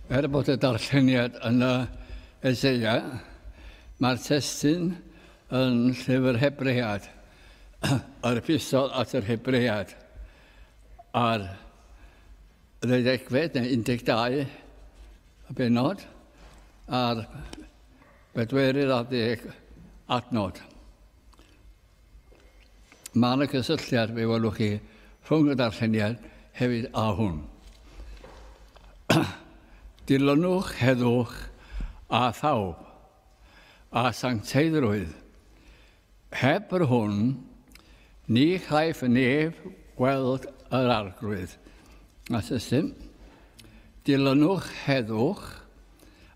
bod y darlleniad yn y Eseia, mae'r testyn yn llyfr Hebread, yr epistol at yr Hebread, a'r 12 neu 12 y benod, a'r 40 adnod. Mae yna gysylltiad, fe welwch chi, rhwng y darlleniad hefyd a hwn. Dilynwch, heddwch a thawb, a sancteiddrwydd. Heb yr hwn, ni chaiff neb gweld yr arglwydd. A sysyn, dilynwch, heddwch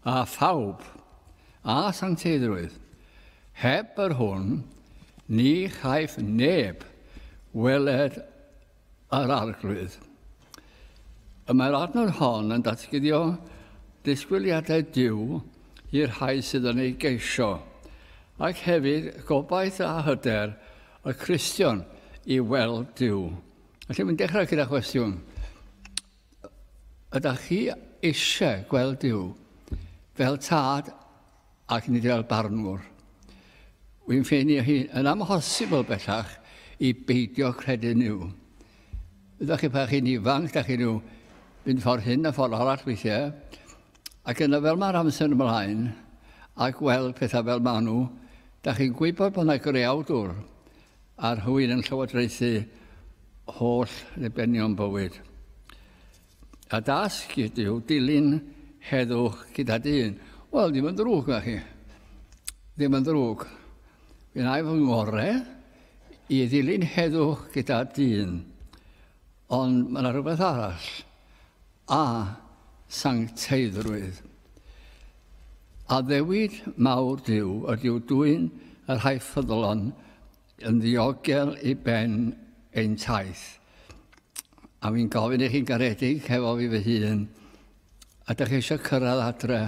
a thawb, a sancteiddrwydd. Heb yr hwn, ni chaiff neb weled yr arglwydd. Mae'r adnod hon yn datgyddio disgwyliadau Duw i'r rhai sydd yn ei geisio, ac hefyd gobaith a hyder y Cristion i weld Duw. Felly mae'n dechrau gyda cwestiwn. Ydych chi eisiau gweld Duw fel tad ac nid fel barnwr? Wy'n ffeindio hi yn amhosibl bellach i beidio credu nhw. Ydych chi pa chi'n ifanc, ydych chi nhw fynd ffordd hyn a ffordd arall weithiau, ac yna fel mae'r amser ymlaen, a gweld pethau fel maen nhw, ydych chi'n gwybod bod yna greawdwr ar rhywun yn llywodraethu holl ddibenion bywyd. A dasg ydyw dilyn heddwch gyda dyn. Wel, ddim yn ddrwg na chi. Ddim yn ddrwg. Fi'n ai fy ngorau i ddilyn heddwch gyda dyn. Ond mae yna rhywbeth arall. A sancteiddrwydd. A ddewid mawr Duw ydyw dwyn yr rhai ffyddlon yn ddiogel i ben ein taith. A fi'n gofyn i chi'n garedig hefo fi fy hun, a ydych chi eisiau cyrraedd adre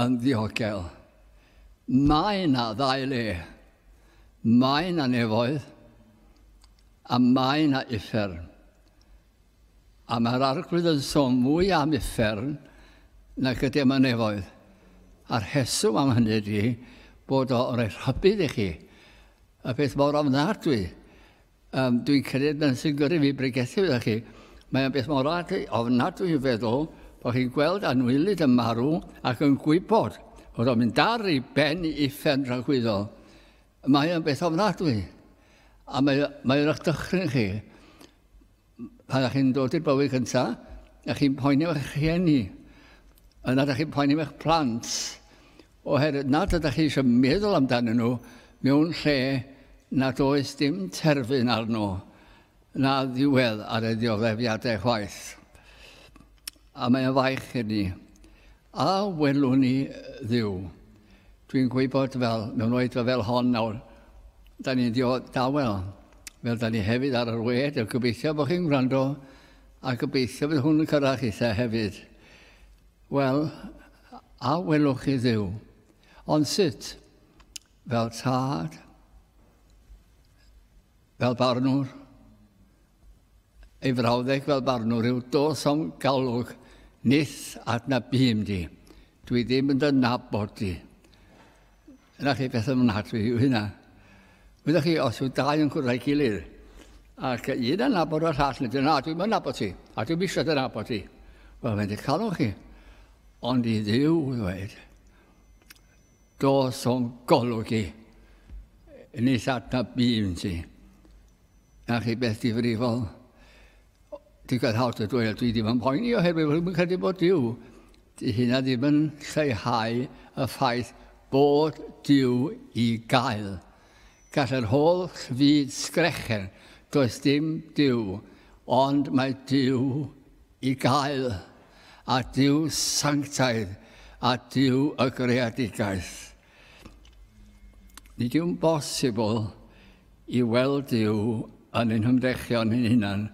yn ddiogel. Mae yna ddau le. Mae yna nefoedd, a mae yna uffern. A mae'r arglwydd yn sôn mwy am uffern nag ydy am y nefoedd. A'r rheswm am hynny ydy bod o'n rhoi rhybudd i chi. Y peth mor ofnadwy. Dwi'n credu yn sy'n gyrru fi bregethu gyda chi. Mae'n beth mor ofnadwy i feddwl bod chi'n gweld anwylid yn marw ac yn gwybod bod o'n mynd ar ei ben i uffern rhagwyddol. Mae'n beth ofnadwy. A mae'n eich dychryn chi. Pan ydych chi'n dod i'r bywyd cyntaf, ydych chi'n poeni eich rhieni. Yna ydych chi'n poeni eich plant. Oherwydd nad ydych chi eisiau meddwl amdanyn nhw mewn lle nad oes dim terfyn arno na ddiwedd ar y dioddefiadau chwaith. A mae'n faich i ni. A welwn ni Dduw. Dwi'n gwybod mewn oed fel hon nawr, da ni'n dawel. Fel da ni hefyd ar yr wed, a gobeithio bod chi'n gwrando, a gobeithio bod hwn yn cyrraedd eithaf hefyd. Wel, a welwch chi Dduw. Ond sut? Fel tad, fel barnwr, ei frawddeg fel barnwr yw dos o'n galwg nith adna bym di. Dwi ddim yn dynabod di. Yna chi beth ymnadwy yw hynna. Wyddoch chi, os yw dau yn cwrdd â'i gilydd, ac un yn nabod o'r llall, nid dwi'n yn nabod ti, a dwi'n eisiau yn nabod ti. Wel, mae'n calwch chi. Ond i Dduw ddweud, dos o'n golwg i, nith adna bym ti. A chi beth difrifol, dwi'n gael hawt y dweud, dwi ddim yn poeni oherwydd dwi'n credu bod Duw. Di hynna ddim yn lleihau y ffaith bod Duw i gael. Gall yr holl fyd sgrechen, does dim Duw, ond mae Duw i gael, a Duw sanctaidd, a Duw y greadigaeth. Nid yw'n bosibl i weld Duw yn ein hymdrechion ein hunan,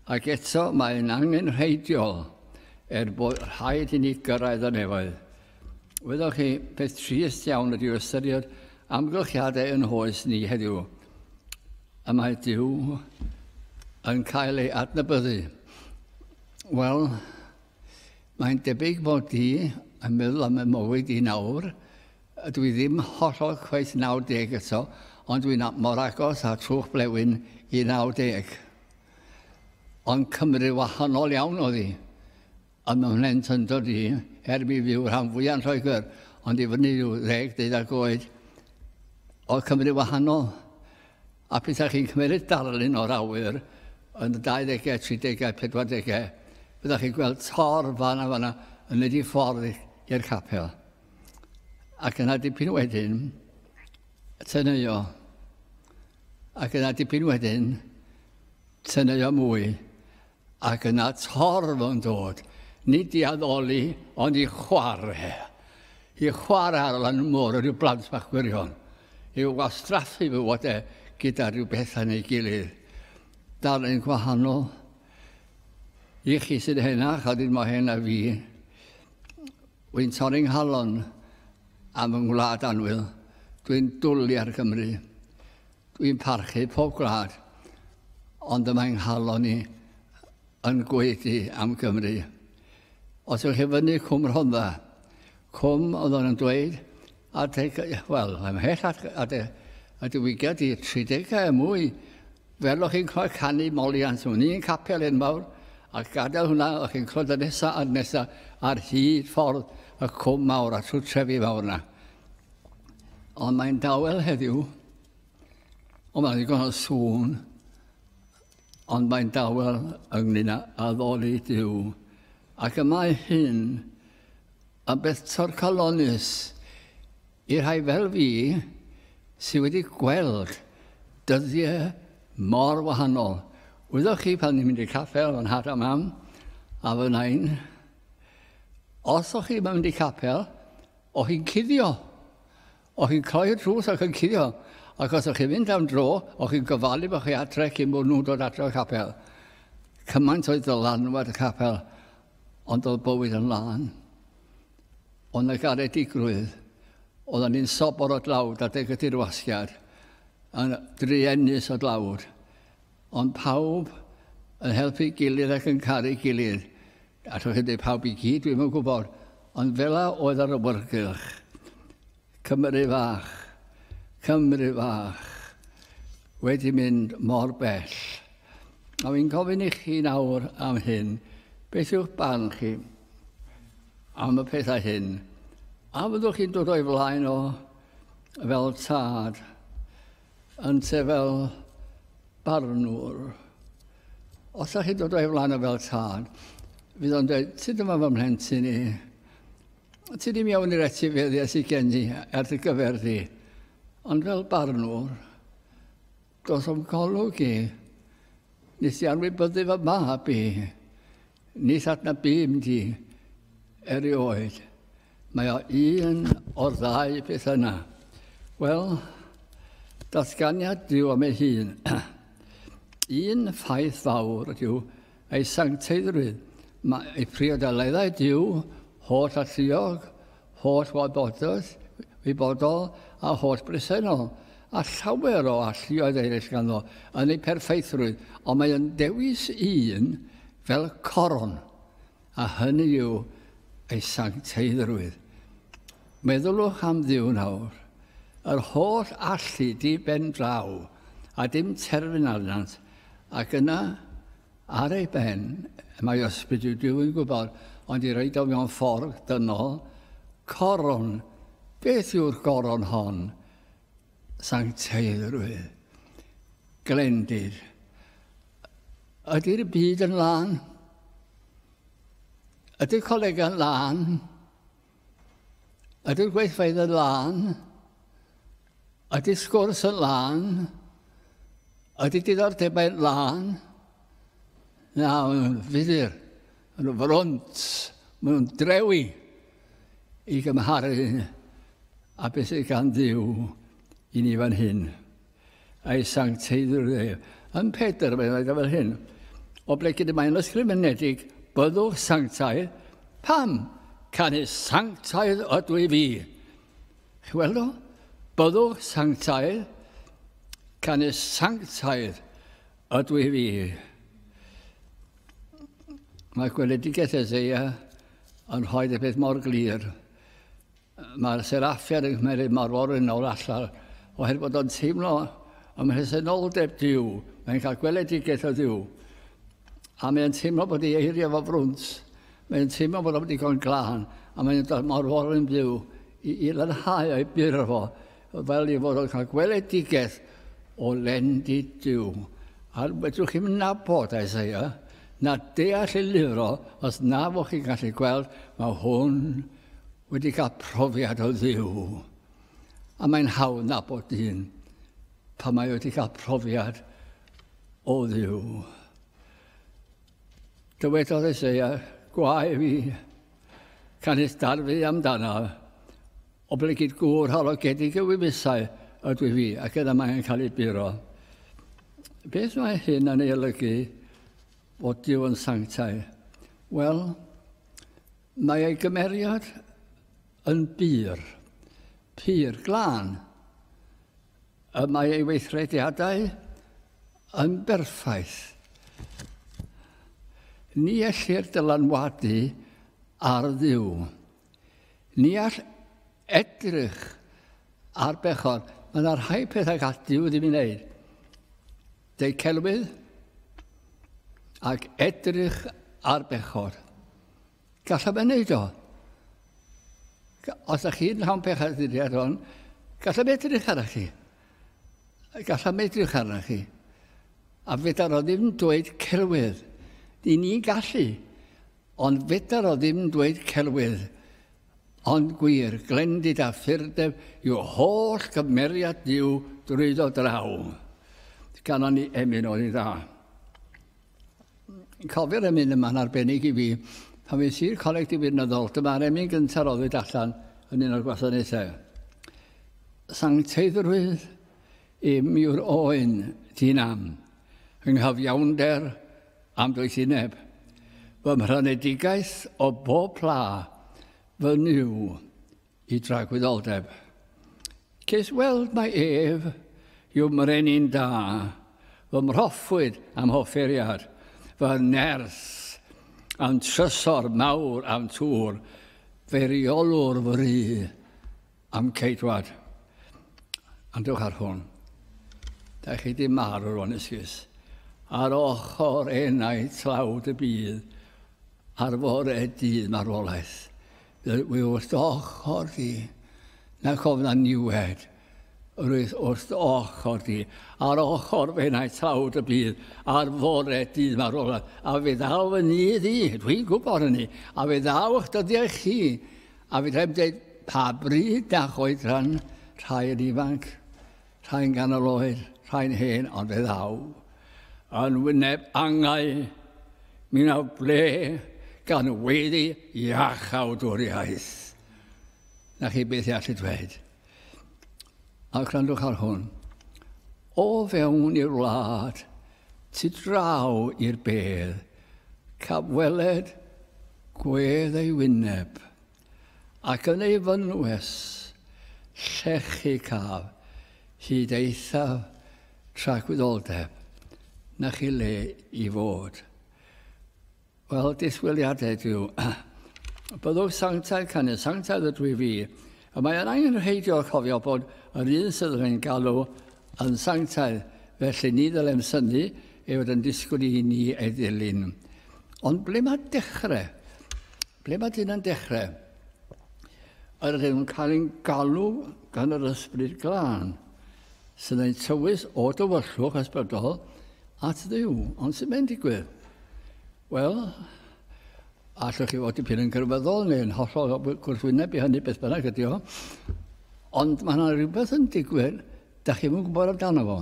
ac eto mae'n angenrheidiol bod rhaid i ni gyrraedd y nefoedd. Wyddoch chi, beth trist iawn ydyw ystyried amgylchiadau yn hoes ni heddiw. A mae Duw yn cael ei adnabyddu. Wel, Mae'n debyg bod i, yn meddwl am y mywyd i nawr, dwi ddim hollol cweith 90 eto, ond dwi'n mor agos a trwch blewyn i 90. Ond Cymru wahanol iawn oedd hi. A mewn hent yn dod i, mi fyw rhan fwyaf yn Lloegr, ond i fyny i'w 10-12 oed, o Cymru wahanol. A pethau chi'n cymryd darlun o'r awyr yn y 20, 30, 40, byddwch chi'n gweld tor fan yn nid i ffordd i'r capel. Ac yna dipyn wedyn, tynnu Ac yna dipyn wedyn, tynnu mwy. Ac yna torf yn dod. Nid i addoli, ond i chwarae. I chwarae ar lan môr o'r blant bach gwirion. I wastraffu fywyd gyda rhyw bethau neu gilydd. Darlun gwahanol. I chi sydd hynach, a dyn mae hyn a fi. Wy'n torri'n halon am yng ngwlad anwyl. Dwi'n dwlu ar Gymru. Dwi'n parchu pob gwlad. Ond yma'n nghalon ni yn gweithio am Gymru. Os yw'ch chi fyny Cwm Rhondda, Cwm oedd o'n dweud, wel, ymhell a diwygiad i 30 a mwy. Fel o'ch chi'n clywed canu moliant, ni'n capel enfawr, a gadael hwnna, o'ch chi'n clywed y nesaf ar hyd ffordd y cwm mawr a trwy trefi mawr yna. Ond mae'n dawel heddiw, ond mae'n ddigon o sŵn, ond mae'n dawel ynglyn â addoli Duw. Ac yma hyn, a beth torcalonus i rhai fel fi sydd wedi gweld dyddiau mor wahanol. Wyddoch chi pan ni'n mynd i caffel yn had am a fy nain, os o'ch chi mynd i caffel, o'ch chi'n cuddio. O'ch chi'n cloi'r drws ac yn cuddio. Ac os o'ch chi'n mynd am dro, o'ch chi'n gofalu bod chi adre cyn bod nhw'n dod adre o'r capel. Cymaint oedd dylanwad y capel, ond oedd bywyd yn lan. Ond y garedigrwydd, oedden ni'n sobor o dlawd adeg ydy'r wasgiad, yn driennus o dlawd. Ond pawb yn helpu gilydd ac yn caru gilydd. A trwy'n dweud pawb i gyd, dwi'n yn gwybod. Ond fela oedd ar y wyrgylch. Cymru fach. Cymru fach. Wedi mynd mor bell. A fi'n gofyn i chi nawr am hyn. Beth yw'ch barn chi am y pethau hyn? A fyddwch chi'n dod o'i flaen o fel tad, yn te fel barnwr. Os ydych chi'n dod o'i flaen o fel tad, fydd o'n dweud, ti dyma fy mhlentyn i? Ti di mewn i'r etifeddiau sydd gen i ar dy gyfer di? Ond fel barnwr, dos o'n golwg i. Nes i anwybyddu fy mab i. Nes adna bym di erioed. Mae o un o'r ddau beth yna. Wel, datganiad Duw am ei hun. Un ffaith fawr ydyw ei sancteiddrwydd. Mae ei priodaleddau Duw, holl alluog, holl wybodol a holl bresennol. A llawer o alluoedd eraill ganddo yn ei perfeithrwydd. Ond mae yn dewis un fel coron. A hynny yw ei sancteiddrwydd. Meddylwch am Dduw nawr. Yr holl allu di ben draw a dim terfyn arnant. Ac yna, ar ei ben, mae ysbryd yw Duw yn gwybod, ond i roed o mewn ffordd dynol, coron. Beth yw'r goron hon? Sancteiddrwydd. Glendid. Ydy'r byd yn lan? Ydy'r coleg yn lan? Ydy'r gweithfeydd yn lan? Ydy'r sgwrs yn lan? Ydy'r diddordebau yn lan? Na, mae'n fuddur, yn front, mae'n drewi i gymharu a beth sydd gan Dduw i ni fan hyn. A'i sancteiddrwydd. Yn Pedr, mae'n dweud fel hyn. O ble gyda mae'n ysgrifenedig, byddwch sanctaidd. Pam? Canis sanctaidd ydw i fi. Chi weld o? Byddwch sanctaidd. Canis sanctaidd ydw i fi. Mae gweledigaeth Eseia yn rhoi y beth mor glir. Mae'r seraffiad yn cymryd marforin o'r allar, oherwydd bod o'n teimlo am rhesenoldeb Dyw. Mae'n cael gweledigaeth o Dyw. A mae'n teimlo bod ei eirio fo frwnt. Mae'n teimlo bod o'n digon glân. A mae'n dod marforin Dyw i lanhau o'i byr fo. Fel i fod o'n cael gweledigaeth o lendi Dyw. A wedwch chi'n nabod Eseia, na deall ei lyfro, os na fo chi'n gallu gweld, mae hwn wedi cael profiad o Dduw. A mae'n hawdd nabod dyn pan mae wedi cael profiad o Dduw. Dywedodd Eseia, gwae fi, canis darfu amdano, obligyd gŵr halogedig y wyfusau ydw fi, ac yna mae'n cael ei buro. Beth mae hyn yn ei olygu bod Dyw yn sanctaidd? Wel, mae ei gymeriad yn byr glân. Mae ei weithrediadau yn berffaith. Ni ellir dylanwadu ar Dduw. Ni all edrych ar bechod. Mae yna rhai pethau gall Dduw ddim i wneud. Deu celwydd ac edrych ar bechod. Gallaf ei wneud o. Os ydych chi'n llawn pechaduriad hon, gallaf edrych arna chi. Gallaf edrych arna chi. A fedar o ddim dweud celwydd. Ni'n gallu, ond fedar o ddim dweud celwydd. Ond gwir, glendid a ffyrdeb yw holl gymeriad Dyw drwyddo draw. Ganon ni emyn o'n i dda. Cofio'r emyn yma'n arbennig i fi, pan fi sir coleg difynyddol, dyma'r emyn gyntaf roddwyd allan yn un o'r gwasanaethau. Sancteiddrwydd yw'r oen ti'n am, yng nghyfiawnder am dwythineb, fy mhrynedigaeth o bob pla fy niw i dragwyddoldeb. Ces weld mae ef yw mrenin da, fy mroffwyd am hofferiad, fy nerth am trysor mawr am tŵr, feriolwr fy rhy am ceidwad. Andwch ar hwn. Da chi di marw rwan ysgys. Ar ochr enau tlawd y bydd, ar fore dydd marwolaeth. Wy wrth ochr di, na cofna niwed, wrth ochr di, ar ochr enau tlawd y bydd, ar fore dydd marwolaeth. A fe ddaw fy ni ddi, dwi'n gwybod hynny, a fe ddaw eich dyddiau chi, a fe ddim dweud pa bryd na choedran, rhai yn ifanc, rhai'n ganol oed, rhai'n hen, ond fe ddaw. Yn wyneb angau, mi naw ble gan weddi iachawd o'r iaith. Na chi beth i allu dweud. A grandwch ar hwn. O fewn i'r wlad, tu draw i'r bedd, capweled gwedd ei wyneb, ac yn ei fynwes, llechu caf, hyd eithaf tragwyddoldeb, na chi le i fod. Wel, disgwyliadau diw. Byddwch sanctaidd cynnes, sanctaidd ydw i fi. A mae yn angen rheidio cofio bod yr un sydd yn galw yn sanctaidd, felly ni ddylem synnu ei fod yn disgwyl i ni ei ddilyn. Ond ble mae dechrau? Ble mae dyn yn dechrau? Yr ydyn nhw'n cael ein galw gan yr ysbryd glân, sy'n ein tywys o dywyllwch ysbrydol at Dduw. Ond sy'n mynd digwydd? Wel, allwch chi fod dipyn yn gyrwyddol neu'n hollol gwrthwyneb i hynny beth bynnag ydi o. Ond mae yna rhywbeth yn digwydd, da chi'n gwybod amdano fo.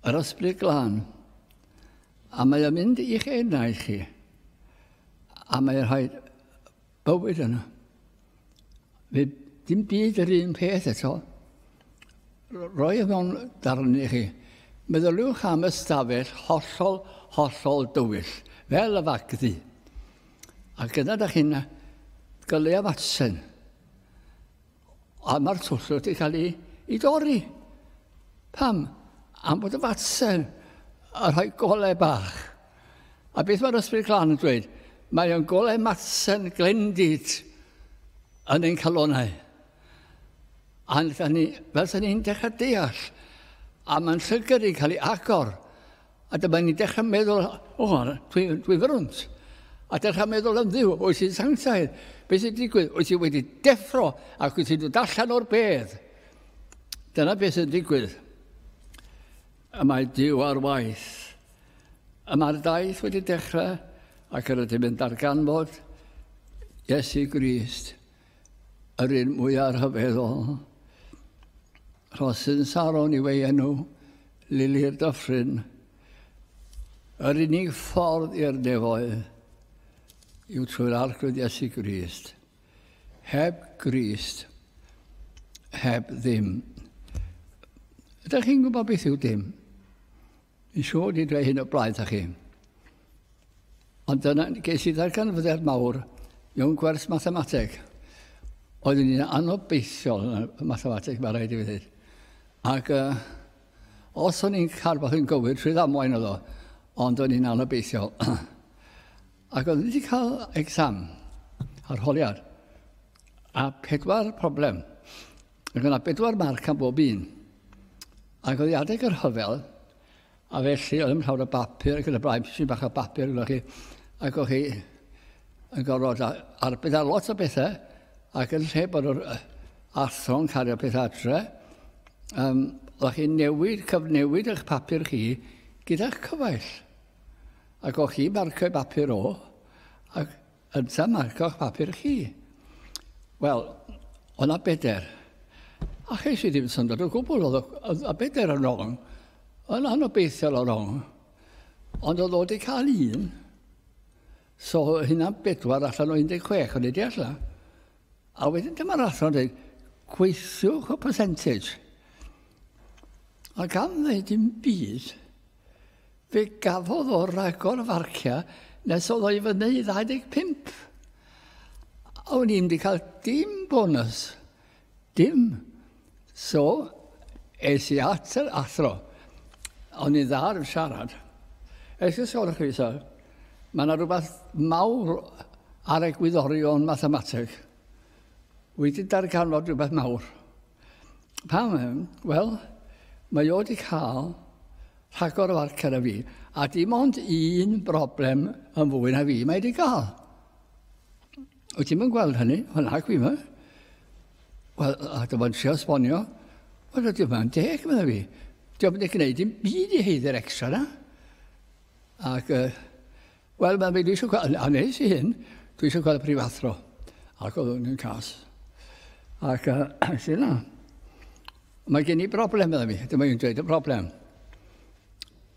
Yr ysbryd glân. A mae o'n mynd i'ch enau chi. A mae'n rhaid bywyd yna. Fe dim byd yr un peth eto. Roi e mewn darn i chi. Meddyliwch am ystafell hollol dywyll, fel y fagddi. A gyda da chi'n gylu am atsen. A mae'r twll wedi cael ei dorri. Pam? Am bod y fatsen yn rhoi golau bach. A beth mae'r ysbryd glân yn dweud? Mae o'n golau matsen glendid yn ein calonau. A fel sy'n ni'n dechrau deall, a mae'n llygad i cael ei agor. A dyma ni'n dechrau meddwl, dwi fyrwnt. A dechrau meddwl am ddiw, oes i'n sanctaidd. Be sy'n digwydd? Oes i wedi deffro ac oes i'n dod allan o'r bedd. Dyna beth sy'n digwydd. A mae Duw ar waith. A mae'r daith wedi dechrau ac yr ydy mynd ar ganfod Iesu Grist, yr un mwyaf rhyfeddol. Rhosyn Saron i wei enw, Lili'r Dyffryn. Yr unig ffordd i'r nefoedd yw trwy'r arglwydd Iesu Grist. Heb Grist, heb ddim. Ydych chi'n gwybod beth yw dim? Yn siŵr i dweud hyn o blaen â chi. Ond dyna, ges i ddarganfyddiad mawr mewn gwers mathemateg. Oeddwn i'n anobeithiol yn y mathemateg, mae rhaid i fi ddweud. Ac os o'n i'n cael beth yn gywir, trwy ddamwain oedd o, ond o'n i'n anobeithiol. Ac oeddwn i wedi cael exam, arholiad, a 4 problem. Ac yna 4 marc am bob un. Ac oedd i adeg yr hyfel, a felly oedd yn llawer o bapur, ac yn y blaen, sy'n bach o bapur gyda chi, ac oedd chi yn gorfod arbed ar lot o bethau, ac yn lle bod yr athro'n cario peth adre, oedd chi cyfnewid eich papur chi gyda'ch cyfaill. Ac oedd chi marcio'i bapur o, ac ynta marcio'ch papur chi. Wel, o'na beder. A cheis i ddim syndod o gwbl, oedd a beder yn rong. Yn anobeithiol o rong. Ond oedd o wedi cael 1. So hynna'n 4 allan o 16 o'n i di allan. A wedyn dyma'r athro'n dweud, gweithiwch o percentage. A gan ddweud dim byd, fe gafodd o ragor farcia nes oedd o i fyny 25. A o'n i'n di cael dim bonus. Dim. So, es i at yr athro. O'n i ddar yn siarad. Es i sôn chi, mae yna rhywbeth mawr ar egwyddorion mathemateg. Wedi darganfod rhywbeth mawr. Pam? Wel, mae o wedi cael rhagor o farciau fi, a dim ond 1 broblem yn fwy na fi mae wedi cael. Wyt ti'n mynd gweld hynny? Hwna gwi yma. Wel, a dyma'n trio esbonio. Wel, ydw i'n 10 meddwl fi. Dwi'n mynd i gwneud dim byd i heiddi'r extra na. Ac, wel, dwi eisiau gweld, a nes i hyn, dwi eisiau gweld y prifathro. Ac oedd hwn yn cas. Ac, sy'n na. Mae gen i broblem meddwl fi, dyma i'n dweud y broblem.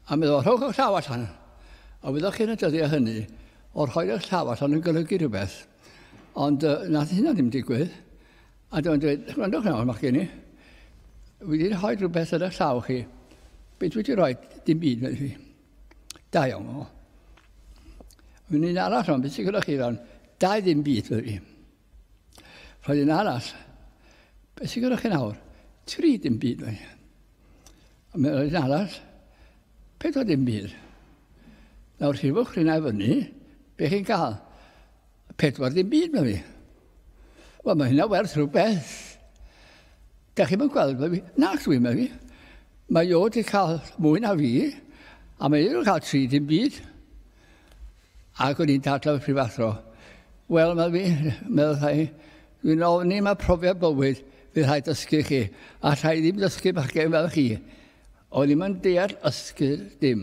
A meddwl, rhowch o'ch llaw allan. A wyddwch chi'n y dyddiau hynny, o'r rhoi o'ch llaw allan yn golygu rhywbeth. Ond nath hynna ddim digwydd. A dwi'n dweud, gwrandwch nawr, ma'ch gen i. Wedi rhoi rhywbeth yn y llaw chi. Beth wedi rhoi dim byd mewn fi. Da iawn o. Wy'n un arall o'n, beth sy'n gyda chi fewn, da ddim byd mewn fi. Rhaid un arall, beth sy'n gyda chi nawr, 3 dim byd mewn fi. A mae'n un arall, 4 dim byd. Nawr rhifwch rhywun i fyny, beth chi'n cael? 4 dim byd mewn fi. Wel, mae hynna werth rhywbeth. Da chi'n mynd gweld mewn fi? Na, dwi'n mewn fi. Mae o wedi cael mwy na fi, a mae wedi cael 3 dim byd. Ac o'n i'n dadlau y prifathro. Wel, mae fi, dwi'n ofni mae profiad bywyd fydd rhaid dysgu chi, a rhaid ddim dysgu bachgen fel chi. O'n i'n mynd deall ysgu dim,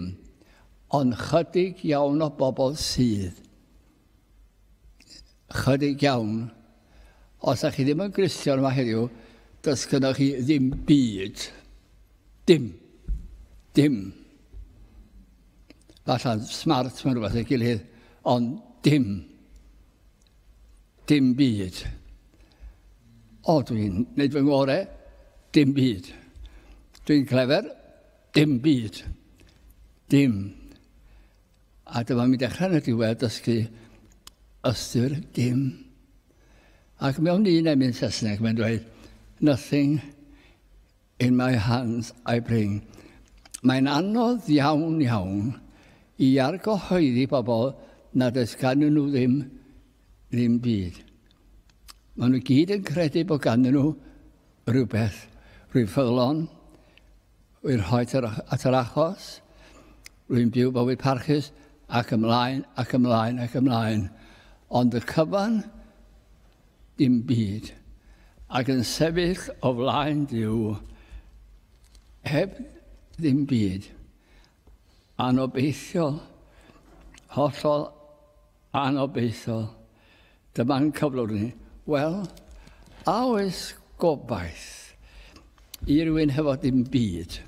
ond chydig iawn o bobl sydd. Chydig iawn. Os ydych chi ddim yn Gristion yma heddiw, does gyda chi ddim byd. Dim. Dim. Falla'n smart mewn rhywbeth ei gilydd, ond dim. Dim byd. O, dwi'n gwneud fy ngorau, dim byd. Dwi'n clefer, dim byd. Dim. A dyma mi dechrau yn y diwedd dysgu ystyr dim. Ac mewn un emyn Saesneg, mae'n dweud, nothing in my hands I bring. Mae'n anodd iawn i argyhoeddi bobl na does ganddyn nhw ddim byd. Maen nhw gyd yn credu bod ganddyn nhw rhywbeth, rhyw ffyddlon, rwy'n rhoi at yr achos, rwy'n byw bywyd parchus, ac ymlaen, ac ymlaen, ac ymlaen. Ond y cyfan, dim byd. Ac yn sefyll o flaen Duw, heb ddim byd. Anobeithiol, hollol anobeithiol. Dyma'n cyflwr ni. Wel, a oes gobaith i rywun hefo dim byd?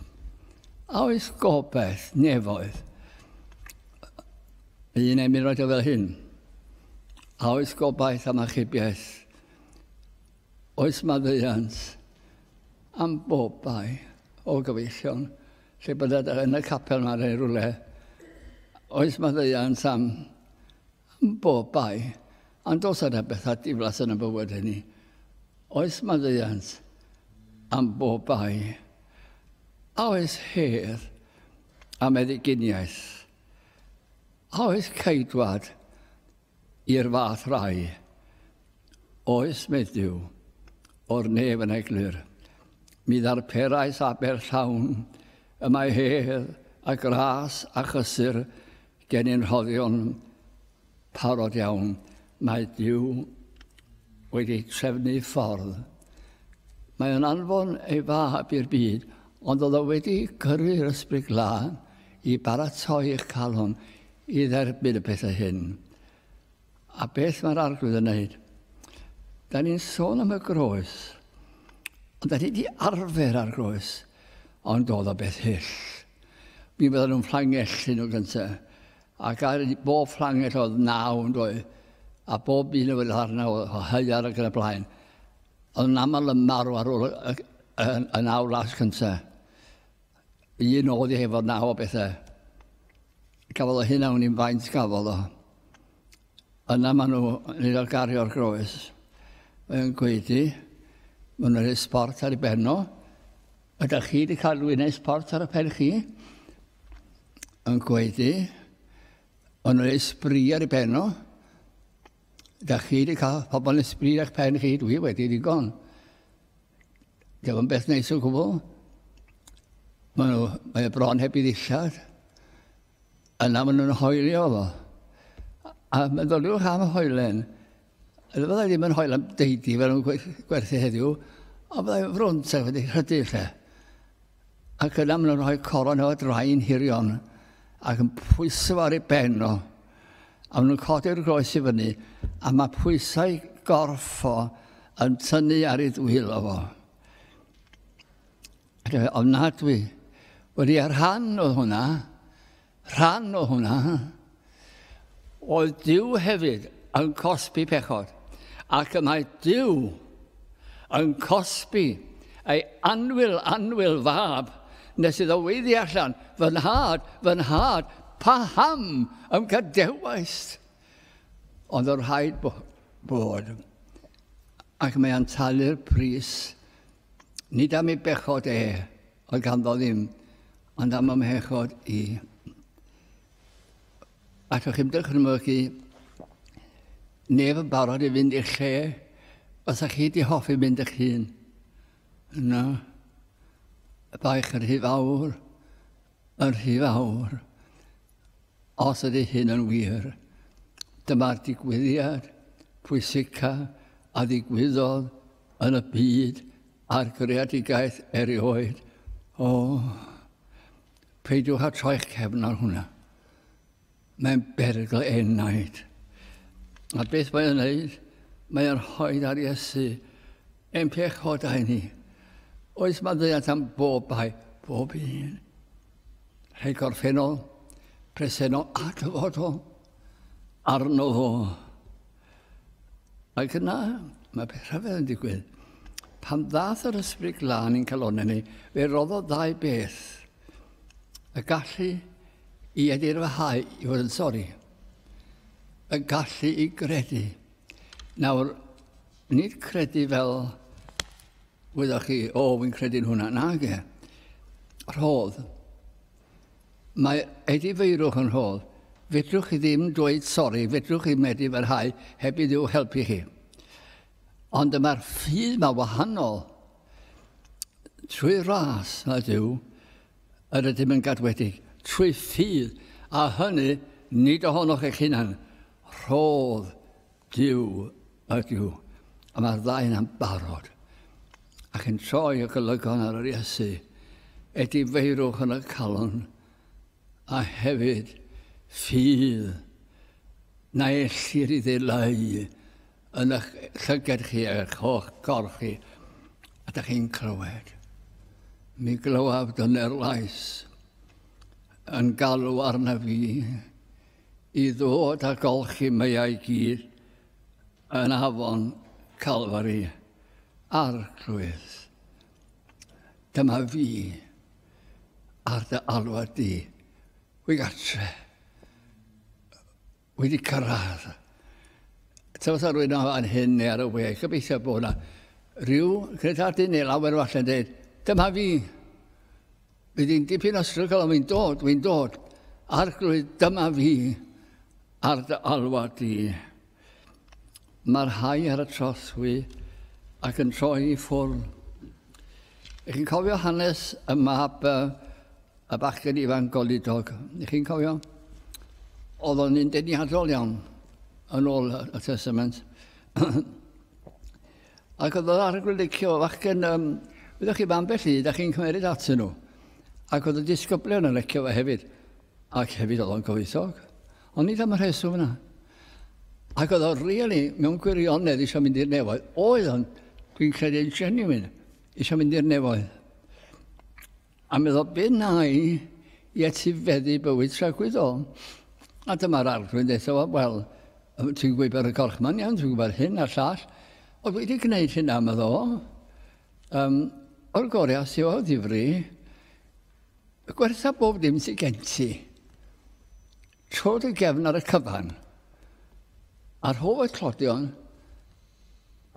A oes gobaith nefoedd? Un emyn roed o fel hyn. A oes gobaith am achubiaeth? Oes maddeuant am bobau o gyfeillion, lle bod yn y capel yma neu rhywle. Oes maddeuant am bobau, ond os yna bethau diflas yn y bywyd ni. Oes maddeuant am bobau. A oes her am eddyginiaeth. A oes ceidwad i'r fath rai. Oes meddw o'r nef yn eglur. Mi ddarperais aber llawn y mae her a gras a chysur gen i'n rhoddion parod iawn. Mae Duw wedi trefnu ffordd. Mae yn anfon ei fab i'r byd, ond oedd o wedi gyrru'r ysbryd glân i baratoi eich calon i dderbyn y pethau hyn. A beth mae'r arglwydd yn gwneud? Da ni'n sôn am y groes, ond da ni wedi arfer ar groes, ond oedd o beth hyll. Mi fydden nhw'n fflangellu nhw gyntaf, ac ar bob fflangell oedd 9 yn dweud, a bob un o wedi arno o hyar ac yn y blaen. Oedd yn aml yn marw ar ôl y 9 las cyntaf. Un oedd i hefo 9 o bethau. Gafodd o hyn awn i'n faint gafodd o. Yna maen nhw yn ei gario'r groes. Mae'n gweithio, maen nhw'n ei sport ar ei benno. Ydych chi wedi cael rhywun ei sport ar y pen chi? Yn gweithio, maen nhw'n ei sbri ar ei benno. Ydych chi wedi cael pobl yn sbri ar eich pen chi? Dwi wedi digon. Dyw yn beth neis o gwbl. Mae bron heb i ddillad. Yna maen nhw'n hoelio fo. A meddyliwch am y hoelen. Fyddai ddim yn hoel am deudi fel yn gwerthu heddiw, a fyddai frwnt ac wedi rhydu lle. Ac yna maen nhw'n rhoi coron o draen hirion ac yn pwyso ar ei ben o. A maen nhw'n codi'r groes i fyny, a mae pwysau gorff o yn tynnu ar ei ddwyl o fo. Ofnadwy. Wedi ar rhan o hwnna, oedd Duw hefyd yn cosbi pechod. Ac mae Duw yn cosbi ei anwyl fab nes iddo weiddi allan, fy nhad, paham am gadewais. Ond o'r rhaid bod. Ac mae'n talu'r pris, nid am ei bechod oedd ganddo ddim, ond am y mechod i. Allwch chi'n dychmygu neb yn barod i fynd i'r lle os ych chi wedi hoffi mynd eich hun. Yna, y baich yn rhy fawr, os ydy hyn yn wir. Dyma'r digwyddiad pwysica a ddigwyddodd yn y byd a'r greadigaeth erioed. Peidiwch a troi'ch cefn ar hwnna. Mae'n berygl enaid. A beth mae'n gwneud? Mae'n rhoi ar Iesu ein pechodau ni. Oes maddeuant am bob un. Rhai gorffennol, presennol a dyfodol, arno fo. Ac yna, mae beth rhyfedd yn digwydd. Pan ddath yr ysbryd glân i'n calonau ni, fe roddo 2 beth. Y gallu i edurfahau i fod yn sori. Y gallu i gredu. Nawr, nid credu fel wyddwch chi, wy'n credu'n hwnna. Nag rhodd. Mae edifeirwch yn rhodd. fedrwch chi ddim dweud sori, fedrwch chi medru farhau heb i Dduw helpu chi. Ond mae'r ffydd yma wahanol. Trwy ras na Dduw, yr ydym yn gadwedig. Trwy ffydd, a hynny, nid ohonoch eich hunan. Rhodd Dduw ydw. A mae'r ddau yn barod. Ac yn troi y golygon ar yr Iesu, ydy feirwch yn y calon, a hefyd ffydd na ellir i ddileu yn eich llygad chi eich holl gorff chi, a da chi'n clywed. Mi glywaf dynerlais yn galw arna fi i ddod a golchi meiau gyd yn afon Calfari ar crwydd. Dyma fi ar dy alwad di. Wy gatre. Wedi cyrraedd. Tywys ar rwy'n fan hyn neu ar y we. Gobeithio bod yna rhyw credadu neu lawer falle'n dweud, dyma fi. Fydd dipyn o strygol, ond wy'n dod. Ar grwydd, dyma fi ar dy alwad di. Mae'r hau ar y trothwy ac yn troi i ffwrn. Ych chi'n cofio hanes y mab y bachgen ifan golidog? Ych chi'n cofio? Oedd o'n un deniadol iawn yn ôl y Testament. Ac oedd o'n arglwydd licio fachgen, wyddoch chi fan belli, da chi'n cymeryd atyn nhw. Ac oedd y disgyblion yn licio fe hefyd. Ac hefyd oedd o'n gyfoethog. Ond nid am y rheswm yna. Ac oedd o'n really, mewn gwirionedd, eisiau mynd i'r nefoedd. Oedd o'n, dwi'n credu'n genuine, eisiau mynd i'r nefoedd. A meddwl, be na i etifeddu bywyd tragwyddol. A dyma'r arglwydd eto, wel, ti'n gwybod y gorchman iawn, ti'n gwybod hyn a'r llall. Oedd wedi gwneud hynna, meddwl. O'r goriau sy'n o ddifri, gwertha bob dim sy'n gen ti. Trod y gefn ar y cyfan. A'r hof y clodion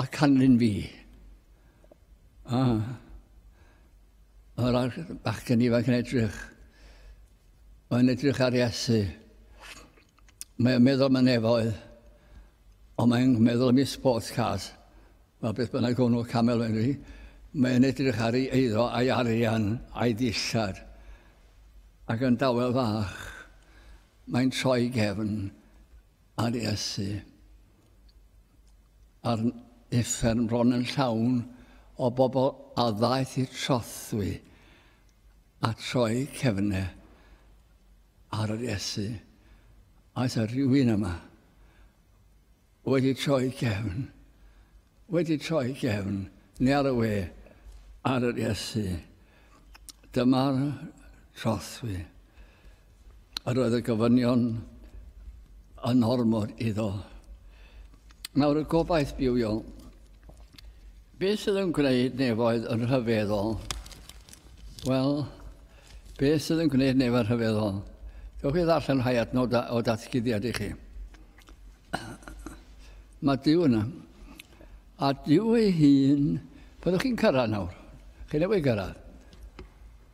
a canlyn fi. O'r bachgen ifanc yn edrych. Mae'n edrych ar Iesu. Mae'n meddwl am y nefoedd. Ond mae'n meddwl am ei sportscars. Wel, beth bynnag o'n nhw camel yn rhi. Mae'n edrych ar ei eiddo a'i arian a'i ddillad. Ac yn dawel fach, mae'n troi gefn ar Iesu. A'r uffern bron yn llawn o bobl a ddaeth i'r trothwy a troi cefnau ar yr Iesu. A ysa rhywun yma wedi troi cefn, neu ar y we ar yr Iesu. Dyma'r trothwy. A roedd y gofynion yn ormod iddo. Nawr y gobaith bywiol, beth sydd yn gwneud nefoedd yn rhyfeddol? Wel, beth sydd yn gwneud nefoedd rhyfeddol? Dewch chi ddarllen rhai adnod o datguddiad i chi. Mae Duw yna. A Duw ei hun, byddwch chi'n cyrraedd nawr. Chi'n newid cyrraedd.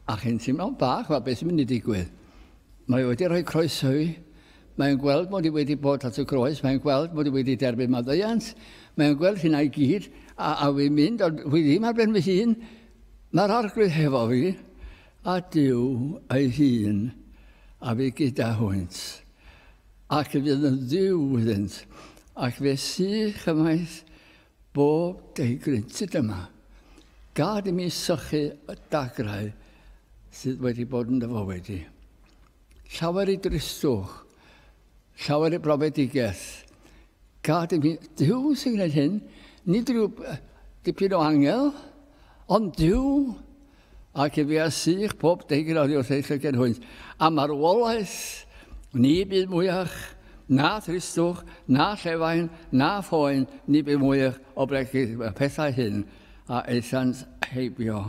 A chi'n teimlo'n bach, wel, beth sy'n mynd i digwydd? Mae wedi rhoi croesawu. Mae'n gweld mod i wedi bod at y groes, mae'n gweld mod i wedi derbyn maddeuant, mae'n gweld hynna i gyd, a wy'n mynd, ond wy ddim ar ben fy hun, mae'r arglwydd hefo fi, a Duw ei hun, a fi gyda hwynt. Ac fydd yn Dduw iddynt, ac fe sych ymaith bob deigryntid yma. Gad i mi sychu y dagrau sydd wedi bod yn dyfywyd i. Llawer i dristwch, llawer i brofedigaeth. Gad i mi, Duw sy'n gwneud hyn, nid rhyw dipyn o angel, ond Duw, ac i fi a sych pob deigrod wrth eich llygad hwynt. A marwolaeth, ni bydd mwyach, na thristwch, na llefain, na phoen, ni bydd mwyach o brechu pethau hyn, a eithans heibio.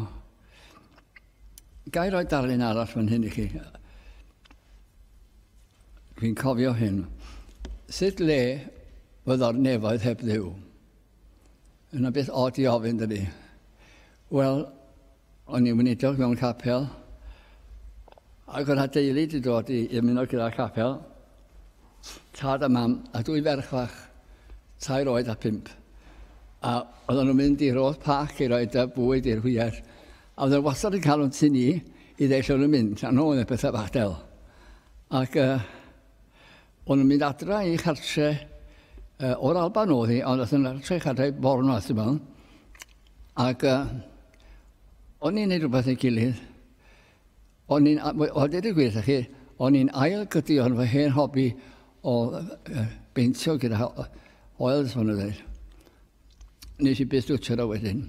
Gai roi darlun arall fan hyn i chi. Dwi'n cofio hyn. Sut le fyddo'r nefoedd heb Dduw? Yna beth od i ofyn dydi. Wel, o'n i'n wynidog mewn capel, ac o'na deulu wedi dod i ymuno gyda'r capel, tad a mam, a 2 ferch fach, 2 oed a 5. A oedden nhw'n mynd i'r Roath Park i roed y bwyd i'r hwyr. A oedden nhw wastad yn cael nhw'n tynnu i ddeall nhw'n mynd, a nhw'n y bethau bach del. Ac o'n nhw'n mynd adra i chartre o'r Alban oedd hi, ond oedd yn chartre chartre Bournemouth yma. Ac o'n i'n neud rhywbeth ei gilydd. O'n i'n gwir chi, o'n i'n ail gydio yn fy hen hobi o beintio gyda oils fan ydy. Nes i byth dwtio'r o wedyn,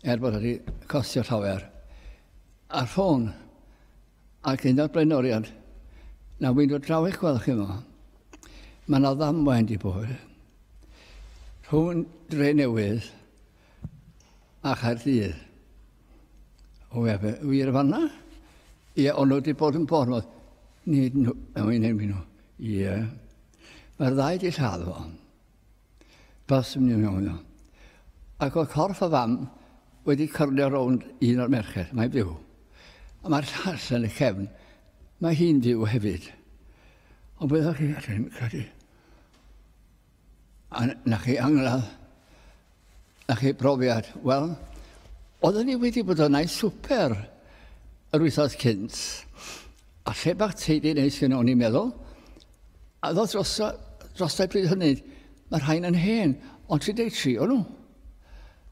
bod wedi costio llawer. A'r ffôn, ac un o'r blaenoriad, na wy'n dod draw eich gweld chi yma. Mae yna ddamwain di bod. Rhwng Dre Newydd a Chaerdydd. O efe, wir fanna? Ie, ond nhw wedi bod yn Bournemouth. Nid nhw, a wy'n hyn nhw. Ie. Mae'r ddau di lladd fo. Bas yn ymwneud nhw. Ac oedd corff o fam wedi cyrlio rownd un o'r merched, mae'n byw. A mae'r llall yn y cefn, mae hi'n byw hefyd. Ond byddwch chi allan, credu. A na chi angladd, na chi brofiad. Wel, oedden ni wedi bod o'n neud swper yr wythnos cynt. A lle bach teulu neis gyda o'n i'n meddwl. A ddodd dros bryd hynny, mae'r rhain yn hen, ond 33 o'n nhw.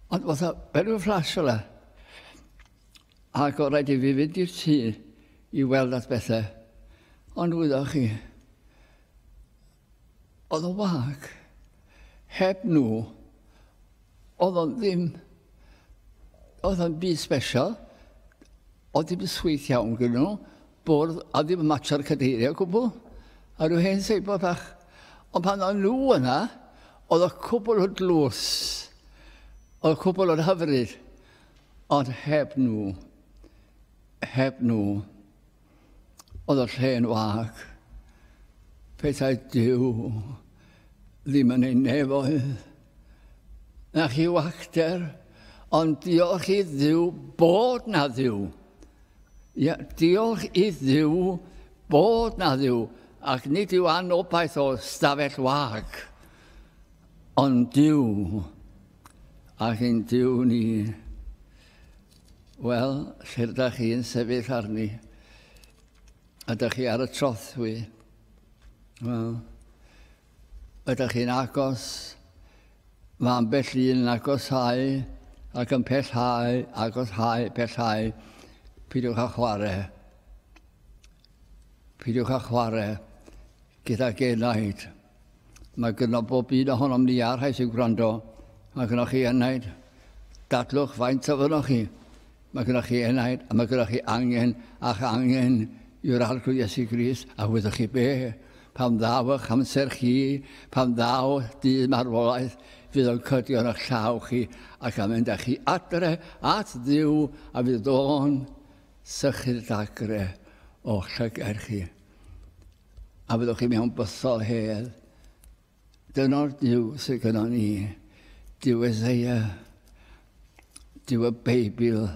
Ond fatha, fel yw'n fflash o le. Ac o rhaid i fi fynd i'r tŷ i weld at bethau. Ond wyddoch chi, oedd o wag, heb nhw, oedd o'n ddim, oedd o'n byd special, oedd ddim swyth iawn gyda nhw, bwrdd, a ddim yn matcha'r cadeirio cwbl, a rhyw hen seibod bach. Ond pan oedd nhw yna, oedd o cwbl o dlws, oedd o cwbl o'r hyfryd, ond heb nhw, oedd o'r lle'n wag. Pethau Duw ddim yn ei nefoedd. Na chi wachder, ond diolch i Dduw bod na Dduw. Ia, diolch i Dduw bod na Dduw, ac nid yw anobaith o stafell wag, ond Dduw, ac ein Dduw ni. Wel, lle ydych chi'n sefyll arni? Ydych chi ar y trothwy? Wel, ydych chi'n agos? Mae ambell un yn agosau ac yn pellhau, agosau, pellhau. Pidiwch â chwarae. Pidiwch â chwarae gyda genaid. Mae gyda bob un ohonom ni ar rhai sy'n gwrando. Mae gyda chi enaid. Dadlwch faint o fynoch chi. Mae gyda chi enaid, a mae gyda chi angen a'ch angen yw'r arglwydd Iesu Grist, a wyddwch chi be? Pam ddawch amser chi, pam ddaw dydd marwolaeth, fydd o'n cydio yn eich llaw chi, ac am mynd â chi adre at Dduw, a fydd o'n sychu'r dagre o llyger chi. A fyddwch chi mewn bythol hedd. Dyna'r Dduw sydd gyda ni. Dyw Eseia, dyw y Beibl,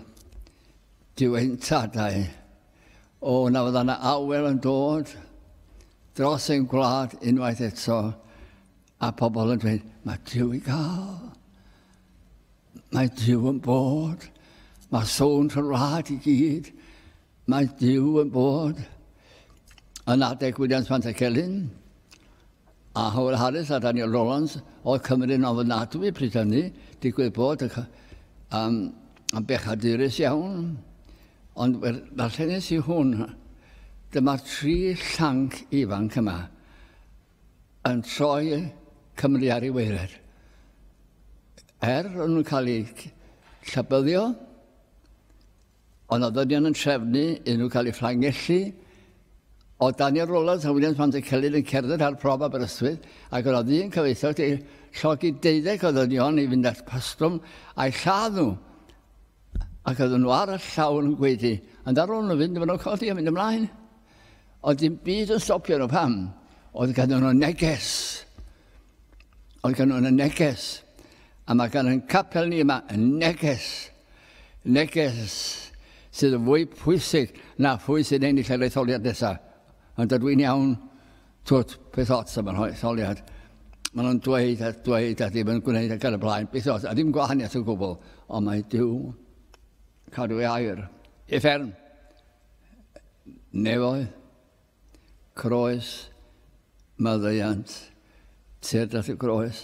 dyw ein tadau. O, na fydda yna awel yn dod dros ein gwlad unwaith eto, a pobl yn dweud, mae Dyw i gael. Mae Dyw yn bod. Mae sôn trwy'r wlad i gyd. Mae Dyw yn bod. Yn adeg Williams Pantacelyn, a Hywel Harris a Daniel Rollins o Cymru yn ofnadwy pryd hynny, digwydd bod yn bechadurus iawn. Ond ddarllenis i hwn, dyma'r 3 llanc ifanc yma yn troi Cymru ar ei weired. O'n nhw'n cael eu llabyddio, ond oedd yn trefnu nhw'n cael eu fflangellu, o Daniel Rollins a Williams Pantacelyn yn cerdded ar prof Aberystwyth, ac oedd un cyfeithiwr wedi llogi 12 o ddynion i fynd at pastrwm a'i lladd nhw. Ac oedd nhw ar y llawn yn gwedi. Ond ar ôl nhw fynd, nhw'n codi a mynd ymlaen. Oedd dim byd yn stopio nhw pam. Oedd gan nhw'n neges. Oedd gan nhw'n neges. A mae gan yn capel ni yma yn neges. Neges sydd yn fwy pwysig na phwy sy'n ennill yr etholiad nesaf. Ond ydw i'n iawn, twyd beth ots yma'n hoesoliad. Maen nhw'n dweud a ddim yn gwneud ag ar y blaen. Beth ots, a ddim gwahaniaeth o gwbl, ond mae Dyw cadw ei air. Uffern, nefoedd, croes, maddeiant, tyrd at y groes.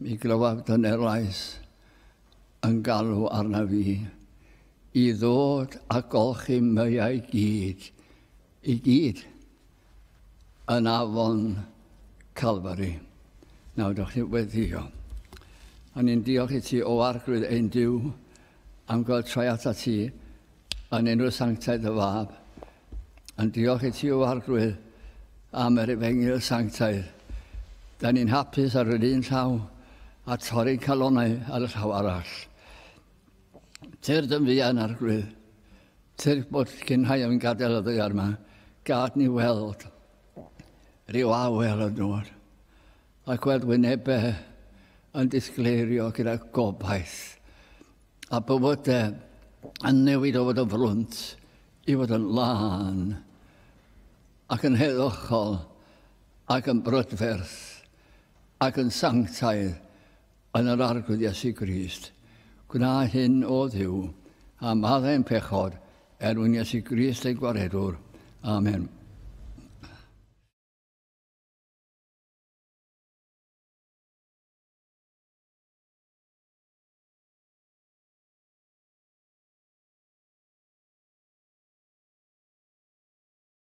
Mi glywaf yn erlais yn galw arna fi i ddod a golchi meiau i gyd, yn afon Calvary. Nawr, dych chi weddio. A ni'n diolch i ti o arglwydd ein Dyw am gael troi ata ti yn enw sanctaidd y fab. Yn diolch i ti o arglwydd am yr efengyl sanctaidd. Da ni'n hapus ar yr un llaw a torri calonau ar y llaw arall. Tyrd yn fuan arglwydd. Tyrd bod cynhau yn gadael y ddaear yma. Gad ni weld ryw awel yn dod. A gweld wynebau yn disgleirio gyda gobaith. A bod yn newid o fod yn frwnt i fod yn lan ac yn heddychol ac yn brydferth ac yn sanctaidd yn yr arglwydd Iesu Grist. Gwna hyn o Dduw a maddau'n pechod er mwyn Iesu Grist ei gwaredwr. Amen.